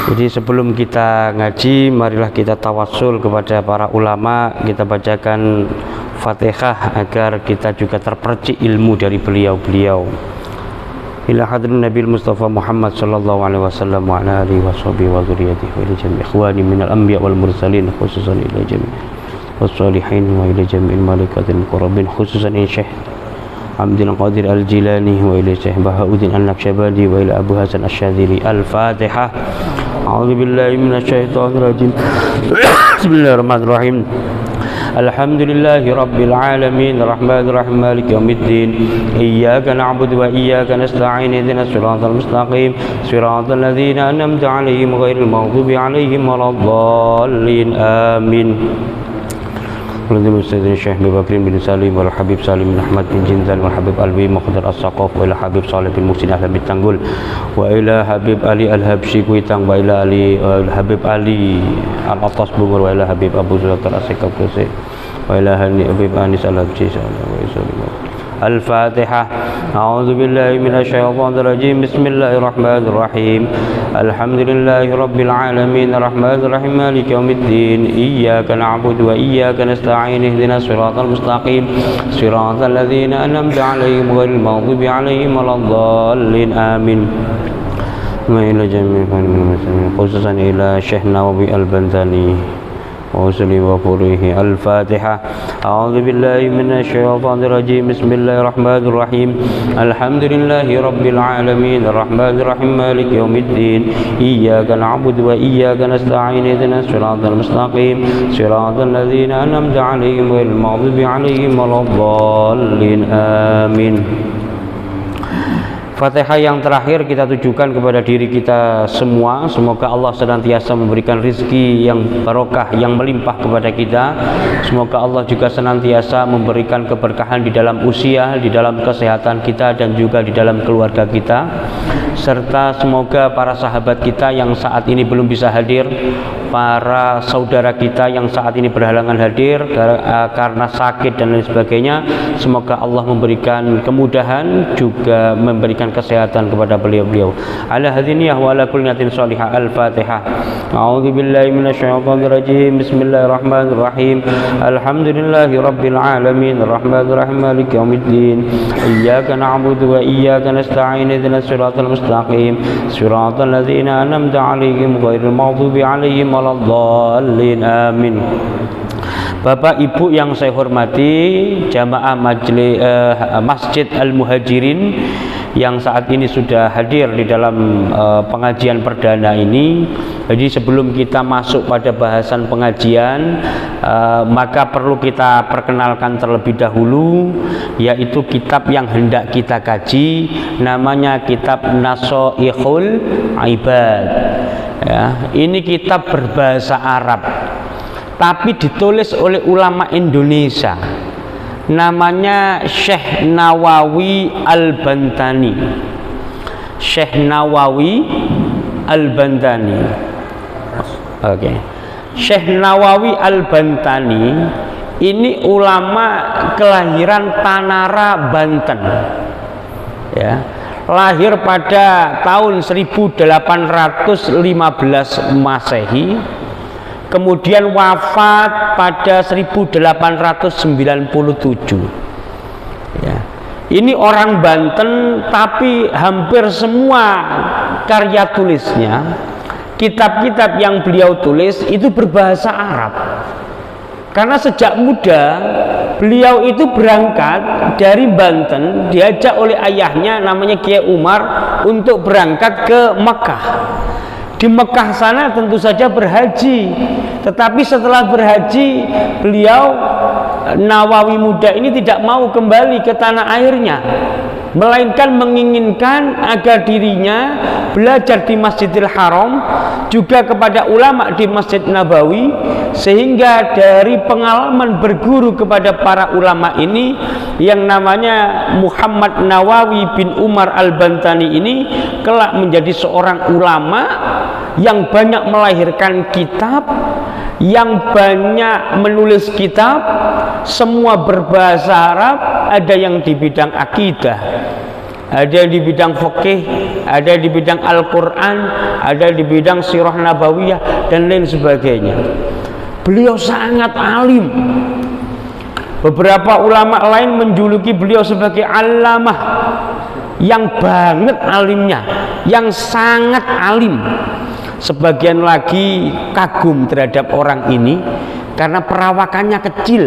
Jadi sebelum kita ngaji, marilah kita tawassul kepada para ulama, kita bacakan Fatihah agar kita juga terpercik ilmu dari beliau-beliau. Ila hadrin Nabi Mustafa Muhammad sallallahu alaihi wasallam wa ala alihi washabihi wa dzurriyyatihi wa ila jami' ikhwani minal anbiya wal mursalin khususan ila jami' was-salihin wa ila jami'il malaikatil muqarrabin khususan ila Syekh Abdul Qadir Al-Jilani wa ila Syekh Bahauddin An-Naqsyabandi wa ila Abu Hasan Asy-Syadzili. Al-Fatihah. A'udzu billahi minasyaitonir rajim. Bismillahirrahmanirrahim. Alhamdulillahi rabbil alamin arrahmanir rahim maliki yaumiddin iyyaka na'budu wa iyyaka nasta'in ihdinas siratal mustaqim siratal ladzina an'amta 'alaihim ghairil maghdubi 'alaihim waladdallin amin. Alhamdulillah Syekh Bakri bin Salim wal Habib Salim bin Ahmad bin Jinzan wal Habib Alwi Muqaddar As-Saqaf wa ila Habib Salih bin Muhsin Ahmad bin Tanggul wa ila Habib Ali Al-Habsyi Kuitang wa ila Ali Habib Ali Al-Atas Bungur wa ila Habib Abu Zulaikhar As-Sikab Kusi wa ila Habib Anis Al-Habsyi sallallahu alaihi wasallam. Al-Fatihah. A'udzu billahi minasyaitonir rajim. Bismillahirrahmanirrahim. Alhamdulillahi rabbil alamin arrahmanir rahim maliki yaumiddin iyyaka na'budu wa iyyaka nasta'in ihdinas siratal mustaqim siratal ladzina an'amta 'alaihim ghairil maghdubi 'alaihim waladdallin amin. Wa ila jami'il muslimin khususan ila Syekh Nawawi Al-Bantani وصلي وفريه. الفاتحة. أعوذ بالله من الشيطان الرجيم. بسم الله الرحمن الرحيم. الحمد لله رب العالمين الرحمن الرحيم مالك يوم الدين إياك نعبد وإياك نستعين اهدنا الصراط المستقيم صراط الذين أنعمت عليهم غير المغضوب عليهم ولا الضالين آمين. Fatihah yang terakhir kita tujukan kepada diri kita semua. Semoga Allah senantiasa memberikan rizki yang barokah, yang melimpah kepada kita. Semoga Allah juga senantiasa memberikan keberkahan di dalam usia, di dalam kesehatan kita, dan juga di dalam keluarga kita. Serta semoga para sahabat kita yang saat ini belum bisa hadir, para saudara kita yang saat ini berhalangan hadir karena sakit dan lain sebagainya, semoga Allah memberikan kemudahan, juga memberikan kesehatan kepada beliau-beliau. Ala hadiniyah wa ala kulli niyatin shalihah. Al-Fatihah. A'udzu billahi minasyaitonir rajim. Bismillahirrahmanirrahim. Alhamdulillahi rabbil alamin arrahmanir rahim maliki yaumiddin iyyaka na'budu wa iyyaka nasta'in ihdinas siratal mustaqim siratal ladzina an'amta 'alaihim ghairil maghdubi 'alaihim waladdallin amin. Bapak Ibu yang saya hormati, jamaah Masjid Al-Muhajirin yang saat ini sudah hadir di dalam pengajian perdana ini. Jadi sebelum kita masuk pada bahasan pengajian, maka perlu kita perkenalkan terlebih dahulu, yaitu kitab yang hendak kita kaji, namanya kitab Nasoihul Ibad. Ya, ini kitab berbahasa Arab, tapi ditulis oleh ulama Indonesia, namanya Syekh Nawawi Al-Bantani. Syekh Nawawi Al-Bantani. Oke. Syekh Nawawi Al-Bantani ini ulama kelahiran Tanara, Banten. Ya. Lahir pada tahun 1815 Masehi. Kemudian wafat pada 1897. Ya. Ini orang Banten, tapi hampir semua karya tulisnya, kitab-kitab yang beliau tulis itu berbahasa Arab. Karena sejak muda beliau itu berangkat dari Banten, diajak oleh ayahnya namanya Kiai Umar untuk berangkat ke Mekah. Di Mekah sana tentu saja berhaji, tetapi setelah berhaji beliau Nawawi muda ini tidak mau kembali ke tanah airnya, melainkan menginginkan agar dirinya belajar di Masjidil Haram, juga kepada ulama di Masjid Nabawi, sehingga dari pengalaman berguru kepada para ulama ini yang namanya Muhammad Nawawi bin Umar Al-Bantani ini kelak menjadi seorang ulama yang banyak melahirkan kitab, yang banyak menulis kitab, semua berbahasa Arab, ada yang di bidang akidah, ada di bidang fikih, ada di bidang Al-Quran, ada di bidang sirah nabawiyah dan lain sebagainya. Beliau sangat alim. Beberapa ulama lain menjuluki beliau sebagai alamah, yang banget alimnya, yang sangat alim. Sebagian lagi kagum terhadap orang ini karena perawakannya kecil,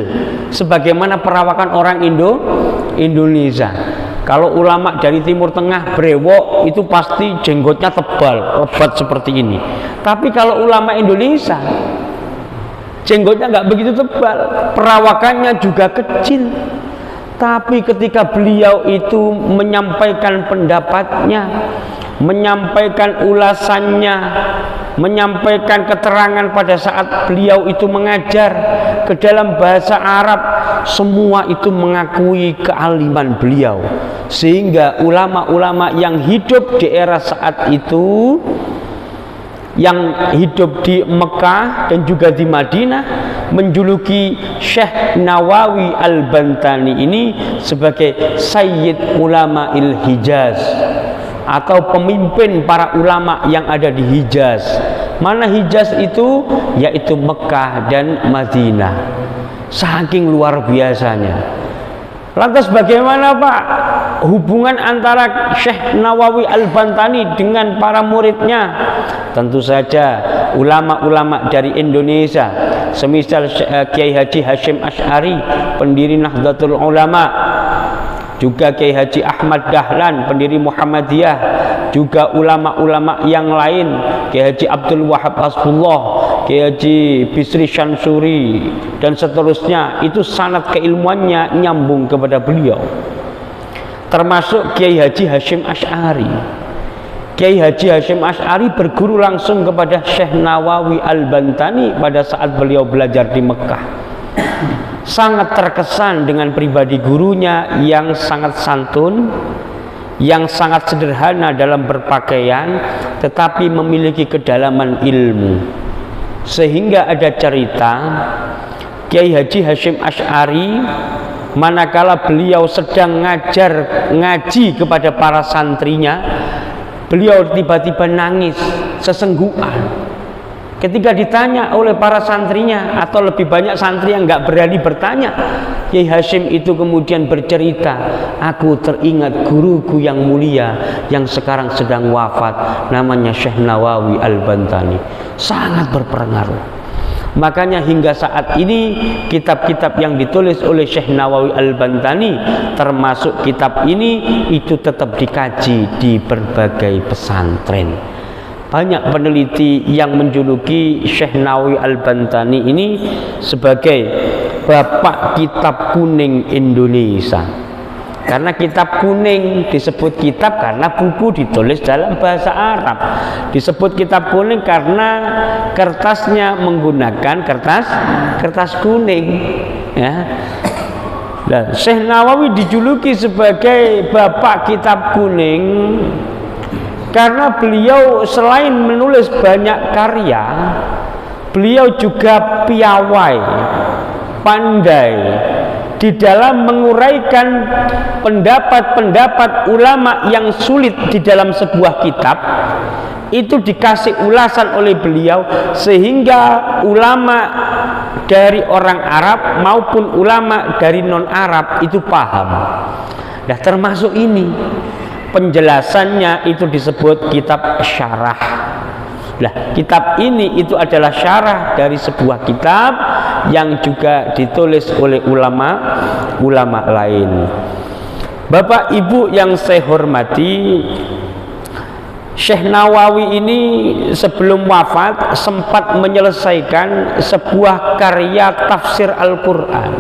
sebagaimana perawakan orang Indonesia. Kalau ulama dari Timur Tengah brewok itu pasti jenggotnya tebal, lebat seperti ini. Tapi kalau ulama Indonesia jenggotnya nggak begitu tebal, perawakannya juga kecil. Tapi ketika beliau itu menyampaikan pendapatnya, menyampaikan ulasannya, menyampaikan keterangan pada saat beliau itu mengajar ke dalam bahasa Arab, semua itu mengakui kealiman beliau. Sehingga ulama-ulama yang hidup di era saat itu, yang hidup di Mekah dan juga di Madinah, menjuluki Syekh Nawawi Al-Bantani ini sebagai Sayyid Ulama Il-Hijaz, atau pemimpin para ulama yang ada di Hijaz. Mana Hijaz itu? Yaitu Mekah dan Madinah. Saking luar biasanya. Lantas bagaimana Pak hubungan antara Syekh Nawawi Al-Bantani dengan para muridnya? Tentu saja ulama-ulama dari Indonesia, semisal Kiai Haji Hashim Asy'ari, pendiri Nahdlatul Ulama, juga Kiai Haji Ahmad Dahlan, pendiri Muhammadiyah, juga ulama-ulama yang lain, Kiai Haji Abdul Wahab Hasbullah, Kiai Haji Bisri Syansuri dan seterusnya. Itu sanad keilmuannya nyambung kepada beliau, termasuk Kiai Haji Hashim Asy'ari. Kiai Haji Hashim Asy'ari berguru langsung kepada Syekh Nawawi Al-Bantani pada saat beliau belajar di Mekah. Sangat terkesan dengan pribadi gurunya yang sangat santun, yang sangat sederhana dalam berpakaian, tetapi memiliki kedalaman ilmu. Sehingga ada cerita Kiai Haji Hashim Asy'ari manakala beliau sedang ngaji kepada para santrinya, beliau tiba-tiba nangis sesenggukan ketika ditanya oleh para santrinya, atau lebih banyak santri yang nggak berani bertanya. Kiai Hashim itu kemudian bercerita, aku teringat guruku yang mulia yang sekarang sedang wafat, namanya Syekh Nawawi Al-Bantani. Sangat berpengaruh. Makanya hingga saat ini kitab-kitab yang ditulis oleh Syekh Nawawi Al-Bantani, termasuk kitab ini, itu tetap dikaji di berbagai pesantren. Banyak peneliti yang menjuluki Syekh Nawawi Al-Bantani ini sebagai bapak kitab kuning Indonesia. Karena kitab kuning disebut kitab karena buku ditulis dalam bahasa Arab. Disebut kitab kuning karena kertasnya menggunakan kertas kuning, ya. Nah, Syekh Nawawi dijuluki sebagai bapak kitab kuning karena beliau selain menulis banyak karya, beliau juga piawai, pandai di dalam menguraikan pendapat-pendapat ulama yang sulit di dalam sebuah kitab. Itu dikasih ulasan oleh beliau sehingga ulama dari orang Arab maupun ulama dari non-Arab itu paham. Nah, termasuk ini penjelasannya itu disebut kitab syarah. Nah, kitab ini itu adalah syarah dari sebuah kitab yang juga ditulis oleh ulama lain. Bapak Ibu yang saya hormati, Syekh Nawawi ini sebelum wafat sempat menyelesaikan sebuah karya tafsir Al-Quran.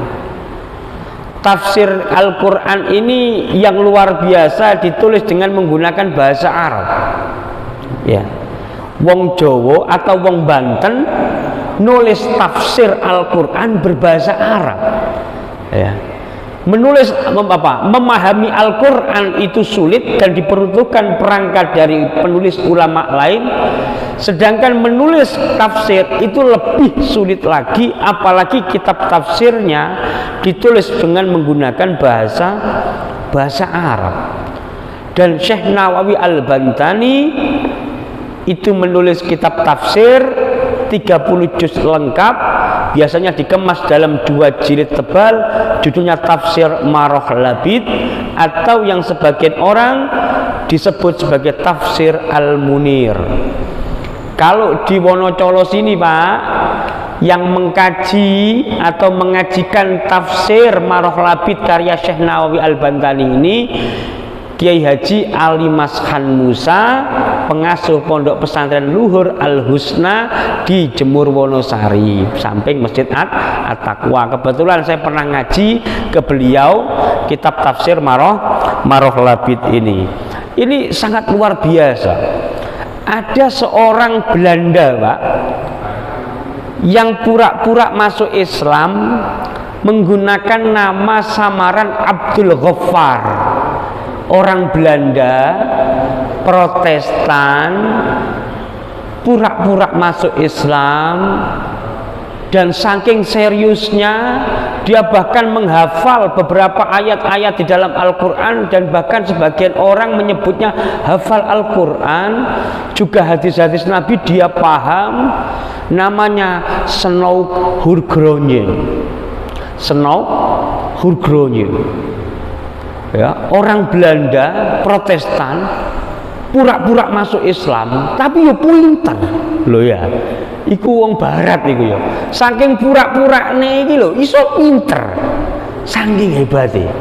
Tafsir Al-Quran ini yang luar biasa, ditulis dengan menggunakan bahasa Arab, ya. Wong Jawa atau wong Banten nulis tafsir Al-Quran berbahasa Arab, ya. Menulis memahami Al-Quran itu sulit dan diperuntukkan perangkat dari penulis ulama lain, sedangkan menulis tafsir itu lebih sulit lagi, apalagi kitab tafsirnya ditulis dengan menggunakan bahasa Arab. Dan Syekh Nawawi Al-Bantani itu menulis kitab tafsir 30 juz lengkap, biasanya dikemas dalam 2 jilid tebal, judulnya Tafsir Maroh Labid, atau yang sebagian orang disebut sebagai Tafsir Al-Munir. Kalau di Wonocolo sini Pak, yang mengkaji atau mengajikan Tafsir Maroh Labid karya Syekh Nawawi Al-Bantani ini Kiai Haji Ali Mashan Musa, pengasuh Pondok Pesantren Luhur Al-Husna di Jemur Wonosari, samping Masjid At-Taqwa. Kebetulan saya pernah ngaji ke beliau kitab tafsir Maroh Labid ini. Ini sangat luar biasa. Ada seorang Belanda Pak, yang pura-pura masuk Islam menggunakan nama samaran Abdul Ghaffar. Orang Belanda Protestan pura-pura masuk Islam, dan saking seriusnya dia bahkan menghafal beberapa ayat-ayat di dalam Al-Quran, dan bahkan sebagian orang menyebutnya hafal Al-Quran, juga hadis-hadis Nabi dia paham. Namanya Snow Hurgronje. Snow Hurgronje, ya, orang Belanda Protestan pura-pura masuk Islam, tapi yo pinter lho ya. Iku wong barat iku yo. Saking pura-purane iki lho iso pinter. Saking hebatnya.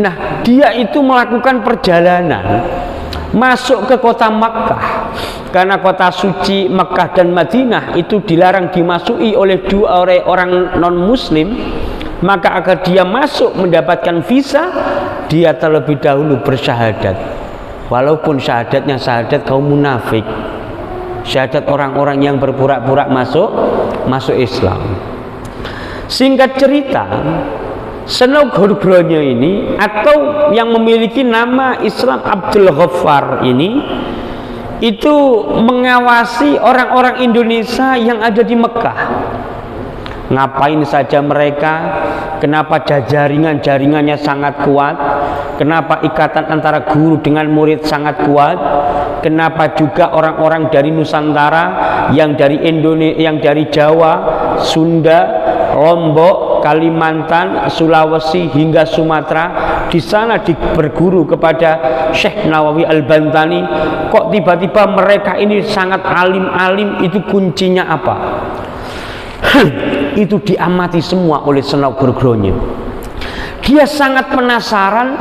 Nah, dia itu melakukan perjalanan masuk ke kota Makkah, karena kota suci Makkah dan Madinah itu dilarang dimasuki oleh orang non muslim. Maka agar dia masuk mendapatkan visa, dia terlebih dahulu bersyahadat, walaupun syahadatnya syahadat kaum munafik, syahadat orang-orang yang berpura-pura masuk Islam. Singkat cerita, Snow Hurgronje ini, atau yang memiliki nama Islam Abdul Ghaffar ini, itu mengawasi orang-orang Indonesia yang ada di Mekah. Ngapain saja mereka, kenapa jaringannya sangat kuat, kenapa ikatan antara guru dengan murid sangat kuat, kenapa juga orang-orang dari Nusantara, yang dari Indonesia, yang dari Jawa, Sunda, Lombok, Kalimantan, Sulawesi hingga Sumatera di sana berguru kepada Syekh Nawawi Al-Bantani, kok tiba-tiba mereka ini sangat alim-alim? Itu kuncinya apa? Itu diamati semua oleh Snow Hurgronje. Dia sangat penasaran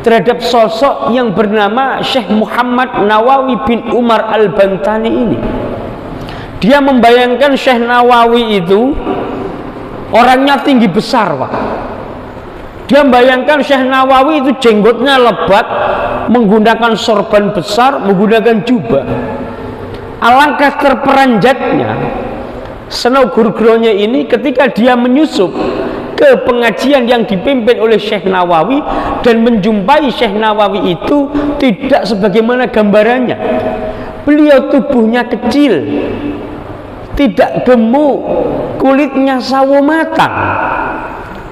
terhadap sosok yang bernama Syekh Muhammad Nawawi bin Umar Al-Bantani ini. Dia membayangkan Syekh Nawawi itu orangnya tinggi besar Pak. Dia membayangkan Syekh Nawawi itu jenggotnya lebat, menggunakan sorban besar, menggunakan jubah. Alangkah terperanjatnya Snow Hurgronje ini ketika dia menyusup ke pengajian yang dipimpin oleh Syekh Nawawi dan menjumpai Syekh Nawawi itu tidak sebagaimana gambarannya. Beliau tubuhnya kecil, tidak gemuk, kulitnya sawo matang.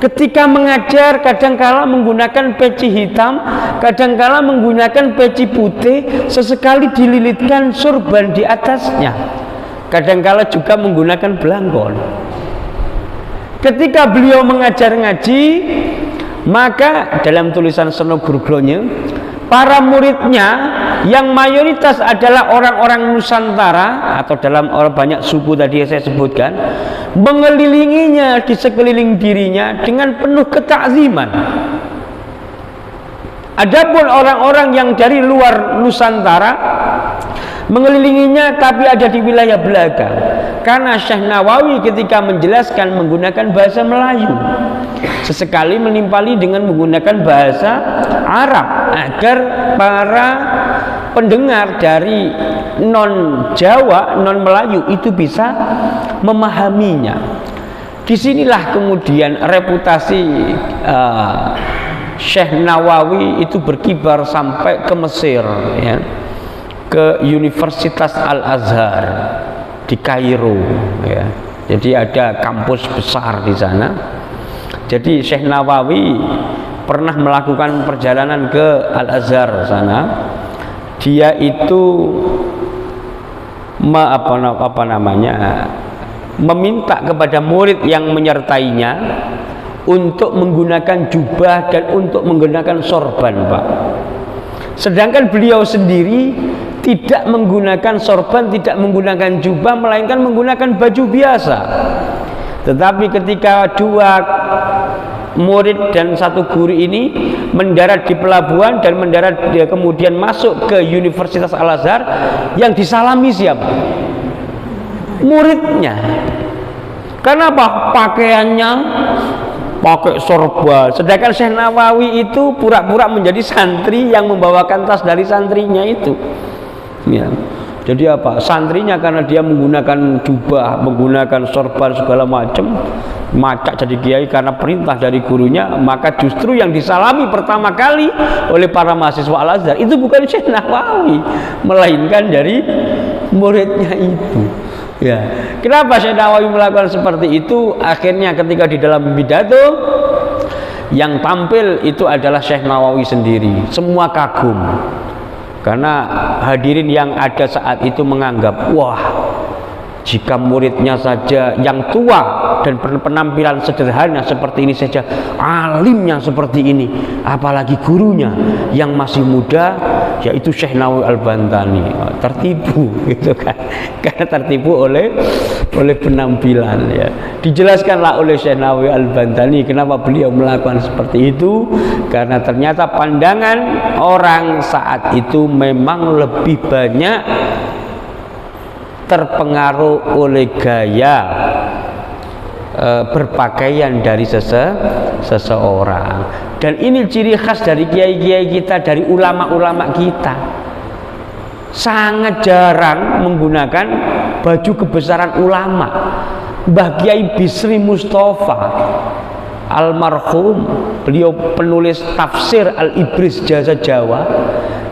Ketika mengajar kadangkala menggunakan peci hitam, kadangkala menggunakan peci putih, sesekali dililitkan sorban di atasnya. Kadangkala juga menggunakan belangkon. Ketika beliau mengajar ngaji, maka dalam tulisan Snow Hurgronje, para muridnya yang mayoritas adalah orang-orang Nusantara atau dalam banyak suku tadi saya sebutkan, mengelilinginya di sekeliling dirinya dengan penuh ketakziman. Adapun orang-orang yang dari luar Nusantara mengelilinginya tapi ada di wilayah belakang, karena Syekh Nawawi ketika menjelaskan menggunakan bahasa Melayu, sesekali menimpali dengan menggunakan bahasa Arab agar para pendengar dari non Jawa, non Melayu itu bisa memahaminya. Disinilah kemudian reputasi Syekh Nawawi itu berkibar sampai ke Mesir, ya, ke Universitas Al-Azhar di Kairo, ya. Jadi ada kampus besar di sana. Jadi Syekh Nawawi pernah melakukan perjalanan ke Al-Azhar sana. Dia itu meminta kepada murid yang menyertainya untuk menggunakan jubah dan untuk menggunakan sorban, Pak. Sedangkan beliau sendiri tidak menggunakan sorban, tidak menggunakan jubah, melainkan menggunakan baju biasa. Tetapi ketika dua murid dan satu guru ini mendarat di pelabuhan dan mendarat dia kemudian masuk ke Universitas Al-Azhar, yang disalami siapa? Muridnya. Kenapa? Pakaiannya pakai sorban. Sedangkan Syekh Nawawi itu pura-pura menjadi santri yang membawakan tas dari santrinya itu. Ya. Jadi apa? Santrinya karena dia menggunakan jubah, menggunakan sorban segala macam, macak jadi kiai karena perintah dari gurunya, maka justru yang disalami pertama kali oleh para mahasiswa Al-Azhar itu bukan Syekh Nawawi, melainkan dari muridnya itu. Ya. Kenapa Syekh Nawawi melakukan seperti itu? Akhirnya ketika di dalam pidato yang tampil itu adalah Syekh Nawawi sendiri. Semua kagum. Karena hadirin yang ada saat itu menganggap, wah, jika muridnya saja yang tua dan penampilan sederhana seperti ini saja, alimnya seperti ini, apalagi gurunya yang masih muda, yaitu Syekh Nawawi Al-Bantani. Tertipu gitu kan, karena tertipu oleh penampilan. Ya. Dijelaskanlah oleh Syekh Nawawi Al-Bantani kenapa beliau melakukan seperti itu, karena ternyata pandangan orang saat itu memang lebih banyak terpengaruh oleh gaya berpakaian dari seseorang. Dan ini ciri khas dari kiai-kiai kita, dari ulama-ulama kita. Sangat jarang menggunakan baju kebesaran ulama. Mbah Kiai Bisri Mustafa almarhum, beliau penulis tafsir Al-Ibris Jasa Jawa,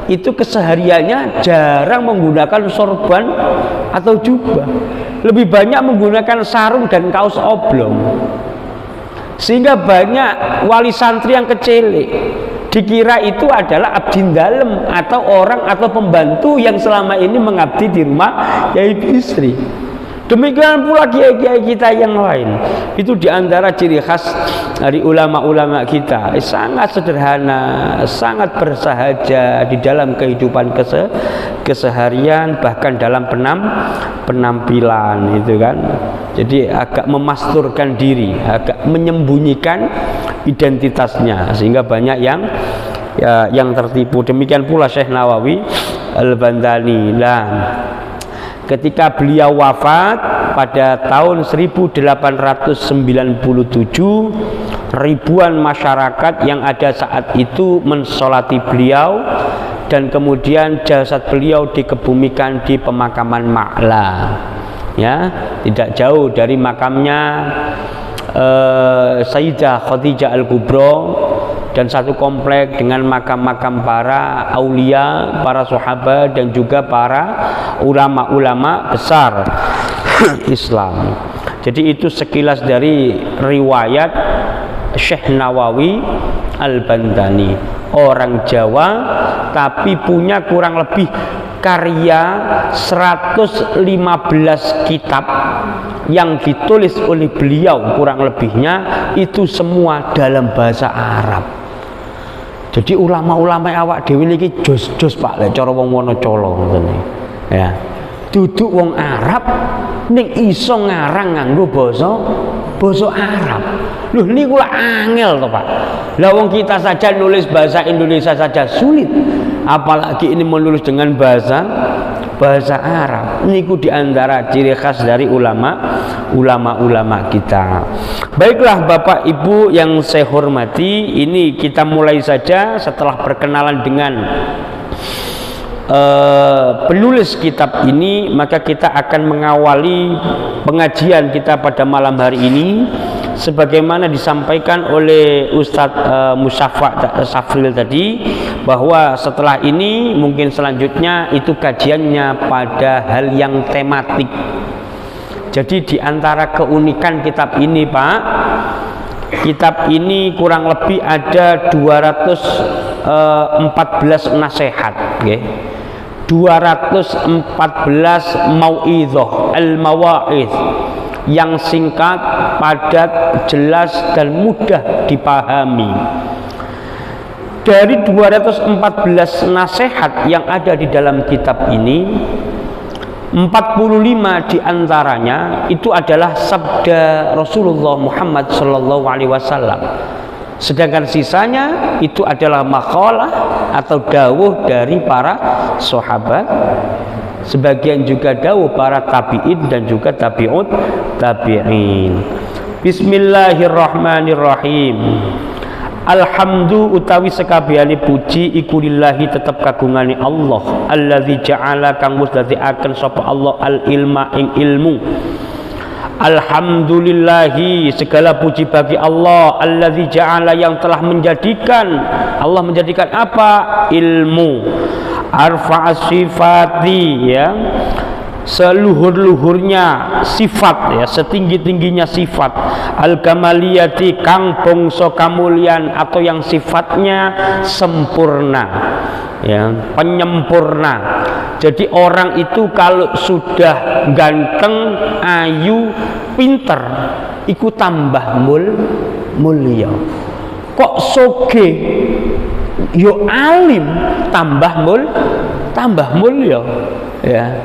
itu kesehariannya jarang menggunakan sorban atau jubah, lebih banyak menggunakan sarung dan kaos oblong. Sehingga banyak wali santri yang kecilik dikira itu adalah abdi dalem atau orang atau pembantu yang selama ini mengabdi di rumah Kiai Bisri. Demikian pula kiai-kiai kita yang lain. Itu diantara ciri khas dari ulama-ulama kita, sangat sederhana, sangat bersahaja di dalam kehidupan keseharian, bahkan dalam penampilan itu kan. Jadi agak memasturkan diri, agak menyembunyikan identitasnya, sehingga banyak yang tertipu. Demikian pula Syekh Nawawi Al-Bantani. Ketika beliau wafat pada tahun 1897, ribuan masyarakat yang ada saat itu mensolati beliau, dan kemudian jasad beliau dikebumikan di pemakaman Ma'la, ya, tidak jauh dari makamnya Sayyidah Khadijah Al-Kubra, dan satu komplek dengan makam-makam para aulia, para sahabat, dan juga para ulama-ulama besar Islam. Jadi itu sekilas dari riwayat Syekh Nawawi Al-Bantani, orang Jawa tapi punya kurang lebih karya 115 kitab yang ditulis oleh beliau, kurang lebihnya itu semua dalam bahasa Arab. Jadi ulama-ulama awak dhewe niki jos-jos Pak, lek cara wong Wonocolo ngoten. Ya. Duduk wong Arab ning iso ngarang nganggo basa Arab. Loh niku lak angel to, Pak. Lah wong kita saja nulis bahasa Indonesia saja sulit, apalagi ini menulis dengan bahasa Arab. Niku diantara ciri khas dari ulama kita. Baiklah Bapak Ibu yang saya hormati, ini kita mulai saja setelah perkenalan dengan penulis kitab ini, maka kita akan mengawali pengajian kita pada malam hari ini sebagaimana disampaikan oleh Ustadz Musyafa Safril tadi, bahwa setelah ini mungkin selanjutnya itu kajiannya pada hal yang tematik. Jadi di antara keunikan kitab ini Pak, Kitab ini kurang lebih ada 214 nasihat, okay? 214 mau'idhah, al-mawa'idh yang singkat, padat, jelas dan mudah dipahami. Dari 214 nasihat yang ada di dalam kitab ini, 45 diantaranya itu adalah sabda Rasulullah Muhammad SAW. Sedangkan sisanya itu adalah maqalah atau dawuh dari para sahabat, sebagian juga dawuh para tabi'in dan juga tabi'ut tabi'in. Bismillahirrahmanirrahim. Alhamdu utawi sekabehane puji iku lillahi tetep kagungane Allah, allazi ja'ala kang wis dadekaken sapa Allah al ilma ing ilmu. Alhamdulillahi segala puji bagi Allah, allazi ja'ala yang telah menjadikan, Allah menjadikan apa? Ilmu. Arfa'as sifati, ya, seluhur-luhurnya sifat, ya, setinggi-tingginya sifat. Al-kamaliyati kang bangsa kamulyan atau yang sifatnya sempurna, ya, penyempurna. Jadi orang itu kalau sudah ganteng, ayu, pinter, ikut tambah mulia. Kok soge yo alim, tambah mulia, ya.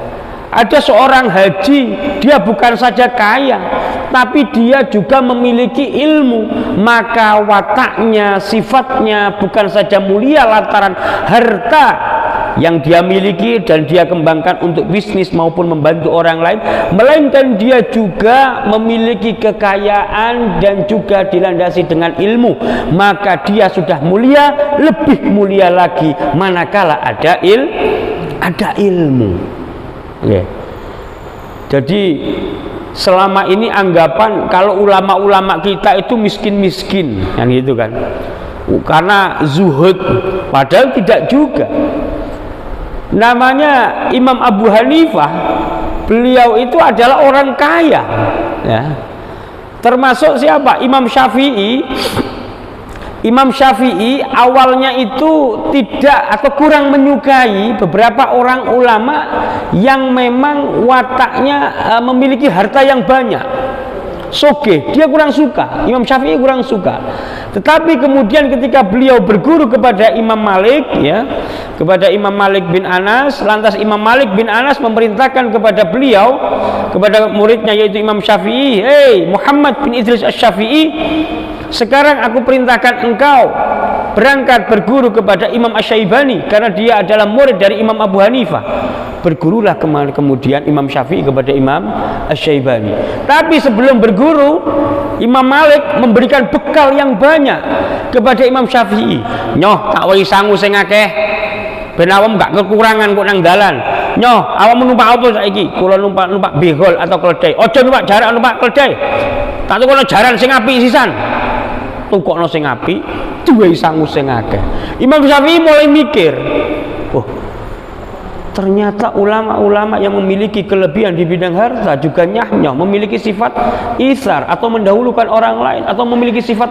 Ada seorang haji, dia bukan saja kaya, tapi dia juga memiliki ilmu, maka wataknya, sifatnya bukan saja mulia lantaran harta yang dia miliki dan dia kembangkan untuk bisnis maupun membantu orang lain, melainkan dia juga memiliki kekayaan dan juga dilandasi dengan ilmu, maka dia sudah mulia, lebih mulia lagi manakala ada ilmu. Okay. Jadi selama ini anggapan kalau ulama-ulama kita itu miskin-miskin, yang gitu kan, karena zuhud, padahal tidak juga. Namanya Imam Abu Hanifah, beliau itu adalah orang kaya, ya. Termasuk siapa? Imam Syafi'i. Imam Syafi'i awalnya itu tidak atau kurang menyukai beberapa orang ulama yang memang wataknya memiliki harta yang banyak, soge, dia kurang suka. Imam Syafi'i kurang suka. Tetapi kemudian ketika beliau berguru kepada Imam Malik, ya, kepada Imam Malik bin Anas, lantas Imam Malik bin Anas memerintahkan kepada beliau, kepada muridnya yaitu Imam Syafi'i, "Hei Muhammad bin Idris Asy-Syafi'i, sekarang aku perintahkan engkau berangkat berguru kepada Imam Asy-Syaibani, karena dia adalah murid dari Imam Abu Hanifah." Bergurulah kemudian Imam Syafi'i kepada Imam Asy-Syaibani. Tapi sebelum berguru, Imam Malik memberikan bekal yang banyak kepada Imam Syafi'i. "Nyoh, tak wae sangu sing akeh, ben awam gak kekurangan kok nang dalan. Nyoh, awam numpak apa saiki? Kula numpak behol atau keledai. Aja numpak jaran, numpak keledai. Tak tukono jaran sing apik sisan. Tukokno sing apik, duwe sangu sing akeh." Imam Syafi'i mulai mikir, oh, ternyata ulama-ulama yang memiliki kelebihan di bidang harta juga nyah-nyah memiliki sifat isar atau mendahulukan orang lain atau memiliki sifat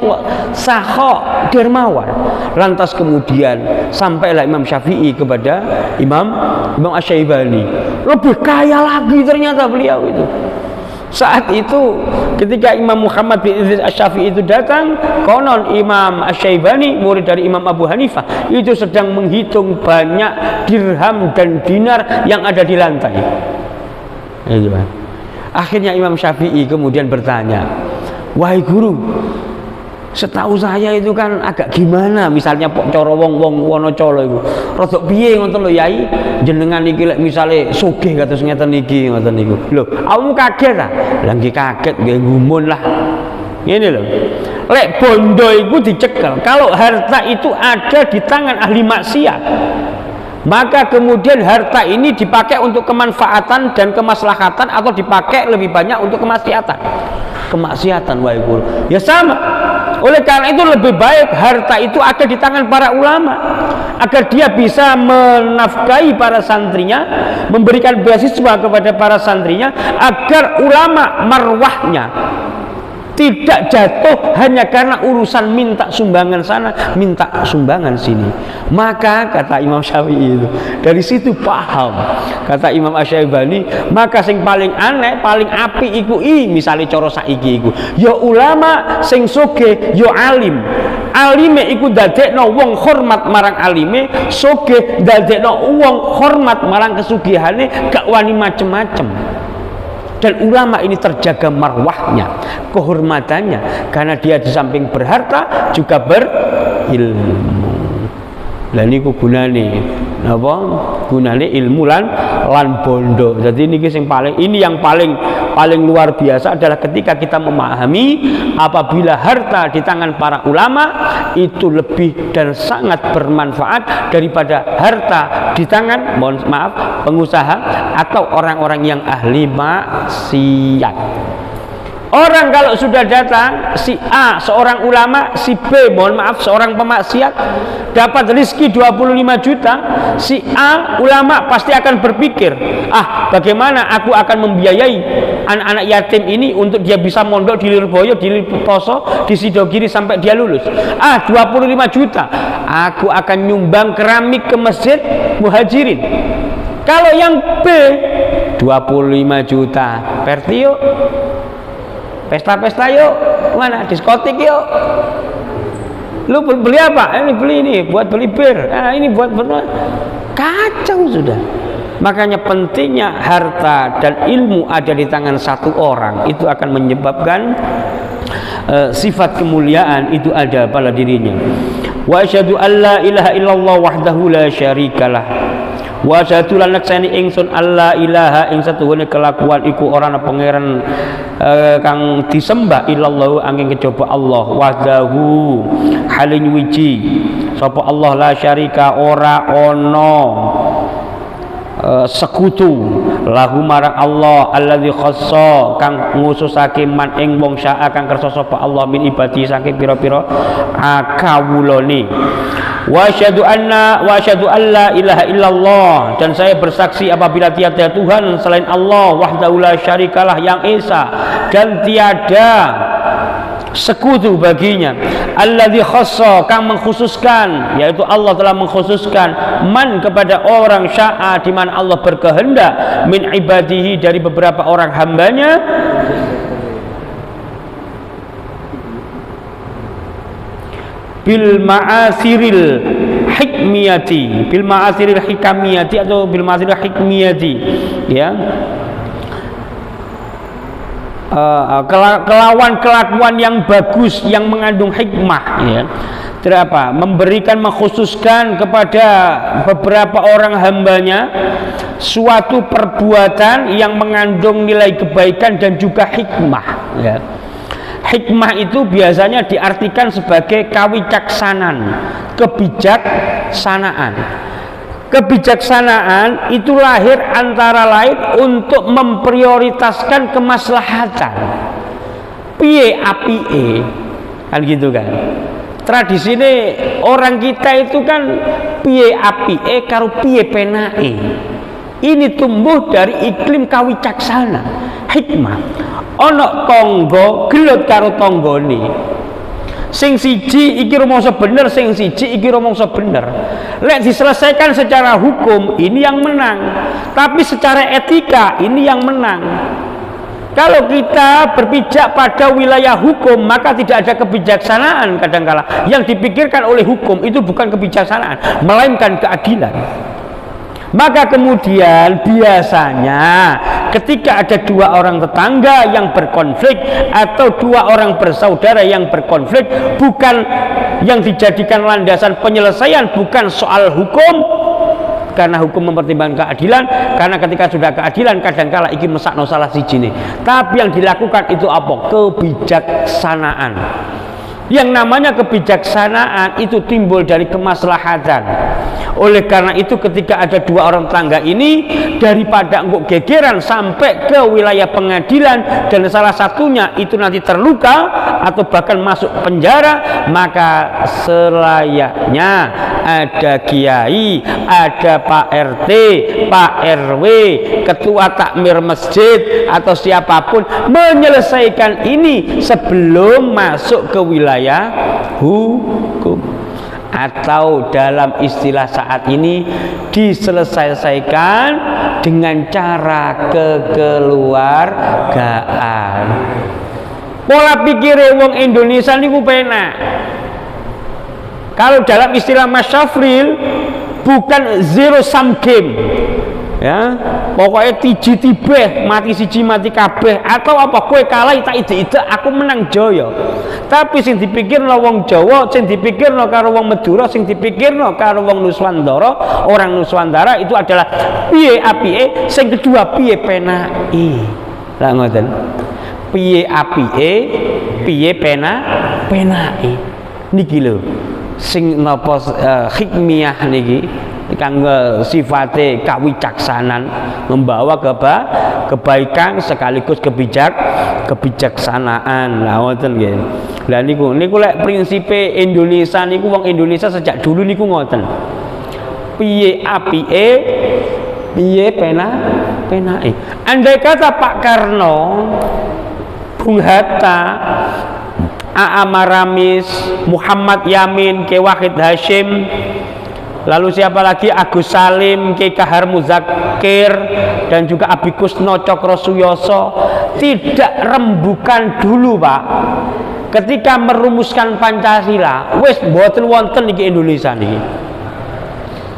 sakha, dermawan. Lantas kemudian sampailah Imam Syafi'i kepada Imam Asy-Syaibani. Lebih kaya lagi ternyata beliau itu. Saat itu ketika Imam Muhammad bin Idris Asy-Syafi'i itu datang, konon Imam Asy-Syaibani, murid dari Imam Abu Hanifah, itu sedang menghitung banyak dirham dan dinar yang ada di lantai. Akhirnya Imam Syafi'i kemudian bertanya, "Wahai guru, setahu saya itu kan agak gimana, misalnya cara wong-wong Wonocolo iku. Rodok piye ngoten lho Yai? Jenengan iki lek misale sugih kados ngeten iki ngoten niku. Lho, awakmu kaget ta?" Lah nggih kaget, nggih gumun lah. Ngene lho. Lek bondo iku dicekel, kalau harta itu ada di tangan ahli maksiat, maka kemudian harta ini dipakai untuk kemanfaatan dan kemaslahatan atau dipakai lebih banyak untuk kemaksiatan, wahai guru. Ya sama. Oleh karena itu lebih baik harta itu ada di tangan para ulama, agar dia bisa menafkahi para santrinya, memberikan beasiswa kepada para santrinya, agar ulama marwahnya, tidak jatuh hanya karena urusan minta sumbangan sana, minta sumbangan sini. Maka kata Imam Syafi'i itu, dari situ paham. Kata Imam Asy-Syaibani, maka sing paling aneh, paling apik iku misale cara saiki iku, ya ulama sing sugih, ya alim. Alime iku dadekno wong hormat marang alime, sugih dadekno wong hormat marang kesugihane, gak wani macem-macem. Dan ulama ini terjaga marwahnya, kehormatannya, karena dia di samping berharta juga berilmu. Lah niku gunane napa? Gunane ilmu lan bondo. Jadi niki sing paling, ini yang paling luar biasa adalah ketika kita memahami apabila harta di tangan para ulama itu lebih dan sangat bermanfaat daripada harta di tangan, mohon maaf, pengusaha atau orang-orang yang ahli maksiat. Orang kalau sudah datang, si A seorang ulama, si B mohon maaf seorang pemaksiat, dapat rezeki 25 juta, si A ulama pasti akan berpikir, bagaimana aku akan membiayai anak-anak yatim ini untuk dia bisa mondok di Lirboyo, di Liposo, di Sidogiri sampai dia lulus. 25 juta aku akan nyumbang keramik ke masjid Muhajirin. Kalau yang B 25 juta Pertio, pesta-pesta yuk, mana diskotik yuk. Lu beli apa? Ini beli ini buat beli bir. Ini buat kacau sudah. Makanya pentingnya harta dan ilmu ada di tangan satu orang, itu akan menyebabkan sifat kemuliaan itu ada pada dirinya. Wa asyhadu alla ilaha illallah wahdahu la syarikalah. Wa asyhadu lan naksani ingsun alla ilaha ing satuhune kelakuan iku ora ana pangeran kang disembah illallah angin kejaba Allah wahdahu halin wiji sapa Allah la syarika ora ana sekutu lahu marang Allah alladzi khassa kang ngususake man ing wong syaa kang kersa sapa Allah min ibadi saking pira-pira kawulane. Wa asyhadu alla ilaha illallah, dan saya bersaksi apabila tiada Tuhan selain Allah wahdahu la syarikalah yang esa dan tiada sekutu baginya, alladzi khassa kang mengkhususkan, yaitu Allah telah mengkhususkan man kepada orang syaa di mana Allah berkehendak min ibadihi dari beberapa orang hambanya bil ma'asiril hikmiyati, bil ma'asiril hikamiyati atau bil ma'asiril hikmiyati, ya, kelawan kelakuan yang bagus yang mengandung hikmah, ya. Terapa? Memberikan, mengkhususkan kepada beberapa orang hambanya suatu perbuatan yang mengandung nilai kebaikan dan juga hikmah, ya. Hikmah itu biasanya diartikan sebagai kawicaksanan, kebijaksanaan. Kebijaksanaan itu lahir antara lain untuk memprioritaskan kemaslahatan. Piye apike, kan gitu kan. Tradisi ini orang kita itu kan piye apike karo piye penake. Ini tumbuh dari iklim kawicaksana, hikmah. Ana tangga gelut karo tanggane. Sing siji iki rumangsa bener, sing siji iki rumangsa bener. Lek diselesaikan secara hukum ini yang menang, tapi secara etika ini yang menang. Kalau kita berpijak pada wilayah hukum, maka tidak ada kebijaksanaan kadangkala. Yang dipikirkan oleh hukum itu bukan kebijaksanaan, melainkan keadilan. Maka kemudian biasanya ketika ada dua orang tetangga yang berkonflik atau dua orang bersaudara yang berkonflik, bukan yang dijadikan landasan penyelesaian bukan soal hukum, karena hukum mempertimbangkan keadilan, karena ketika sudah keadilan kadangkala iki mesakno salah siji, tapi yang dilakukan itu apa? Kebijaksanaan. Yang namanya kebijaksanaan itu timbul dari kemaslahatan. Oleh karena itu ketika ada dua orang tetangga ini, daripada engkau gegeran sampai ke wilayah pengadilan dan salah satunya itu nanti terluka atau bahkan masuk penjara, maka selayaknya ada kiai, ada Pak RT, Pak RW, ketua takmir masjid atau siapapun menyelesaikan ini sebelum masuk ke wilayah hukum, atau dalam istilah saat ini diselesaikan dengan cara kekeluargaan. Pola pikir wong Indonesia niku penak. Kalau dalam istilah Mas Syafril, bukan zero sum game, ya pokoknya tiji tibeh mati siji mati kabeh, atau apa kue kalah tak ide aku menang joyo. Tapi sing dipikirno wong Jawa, sing dipikirno karo wong Madura, sing dipikirno karo wong Nuswantara, orang Nuswantara itu adalah piye apike, sing kedua piye penake. Lah ngoten. Piye apike, piye penake. Niki lho sing napa hikmiyah niki kanggo sifate kawicaksanan, membawa kebaikan sekaligus kebijaksanaan. Lah ngoten nggih. Lah niku lek prinsipe Indonesia niku, wong Indonesia sejak dulu niku ngoten. Piye apike, piye penake. Andai kata Pak Karno, Bung Hatta, A.A. Maramis, Muhammad Yamin, Ki Wahid Hashim, lalu siapa lagi, Agus Salim, Ki Kahar Muzakir, dan juga Abikusno Cokrosuyoso, tidak rembukan dulu Pak ketika merumuskan Pancasila. Wis mboten wonten iki Indonesia niki.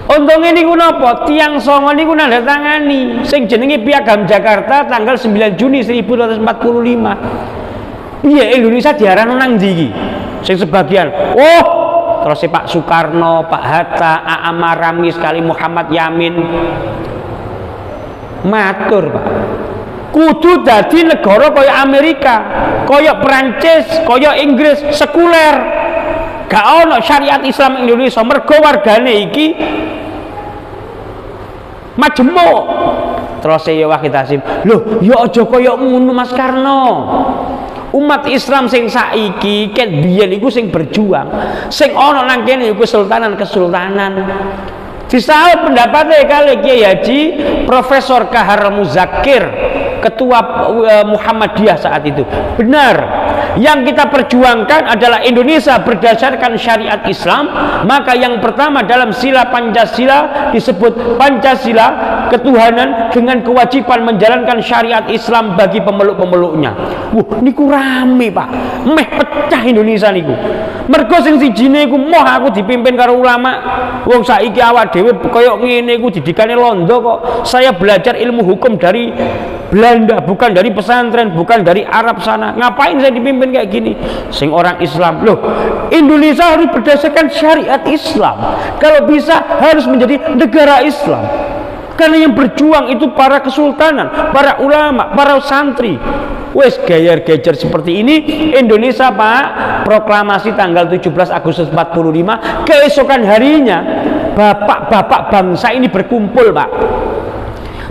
Untungnya niku napa? Tiang songo niku nanda tangani sing jenenge Piagam Jakarta tanggal 9 Juni 1945. Iya, Indonesia diarani nang ndi iki? Sing sebagian, oh, terus Pak Soekarno, Pak Hatta, A.A. Maramis kali Muhammad Yamin. Matur, Pak. Kudu dadi negara kaya Amerika, kaya Perancis, kaya Inggris, sekuler. Gak ono syariat Islam Indonesia, mergo wargane iki majemuk. Terus ya Wahid Hasim, lho, ya aja kaya ngono Mas Karno. Umat Islam sing saiki ket biyen iku sing berjuang, sing ana nang kene iku kesultanan. Disahut pendapatnya kali Kiai Haji Profesor Kahar Muzakir, ketua Muhammadiyah saat itu. Benar, yang kita perjuangkan adalah Indonesia berdasarkan syariat Islam. Maka yang pertama dalam sila Pancasila disebut Pancasila ketuhanan dengan kewajiban menjalankan syariat Islam bagi pemeluk-pemeluknya. Niku rame Pak, meh pecah Indonesia niku. Mergo sing sijine iku moh aku dipimpin karo ulama. Wong saiki awak dhewe kaya ngene iku didikane londo kok. Saya belajar ilmu hukum dari Belanda, bukan dari pesantren, bukan dari Arab sana. Ngapain saya dipimpin kayak gini? Sing orang Islam. Loh, Indonesia harus berdasarkan syariat Islam. Kalau bisa harus menjadi negara Islam. Karena yang berjuang itu para kesultanan, para ulama, para santri. Wes gayer-gayer seperti ini Indonesia Pak, proklamasi tanggal 17 Agustus 45, keesokan harinya bapak-bapak bangsa ini berkumpul Pak.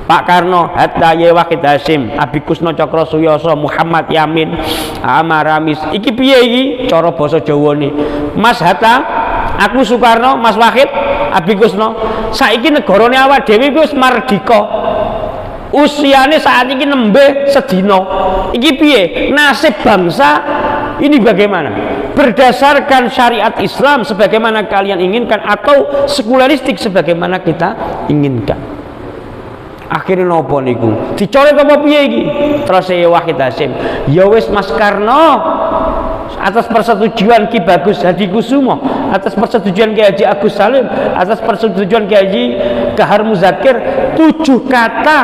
Pak Karno, Hatta, Wahid Hasim, Abikusno Cokrosuyoso, Muhammad Yamin, A.A. Maramis. Iki piye iki cara basa Jawane? Mas Hatta, aku Soekarno, Mas Wahid, Abikusno. Saiki negarane awak dhewe wis mardika. Usiane saat ini nembe sedino. Iki piye? Nasib bangsa ini bagaimana? Berdasarkan syariat Islam sebagaimana kalian inginkan atau sekularistik sebagaimana kita inginkan? Akhirnya nopo niku? Dicoret apa piye iki? Terus saya Wahid Hasim, ya wis Mas Karno, atas persetujuan Ki Bagus Hadi Kusumo, atas persetujuan Ki Haji Agus Salim, atas persetujuan Ki Haji Kahar Muzakir, 7 kata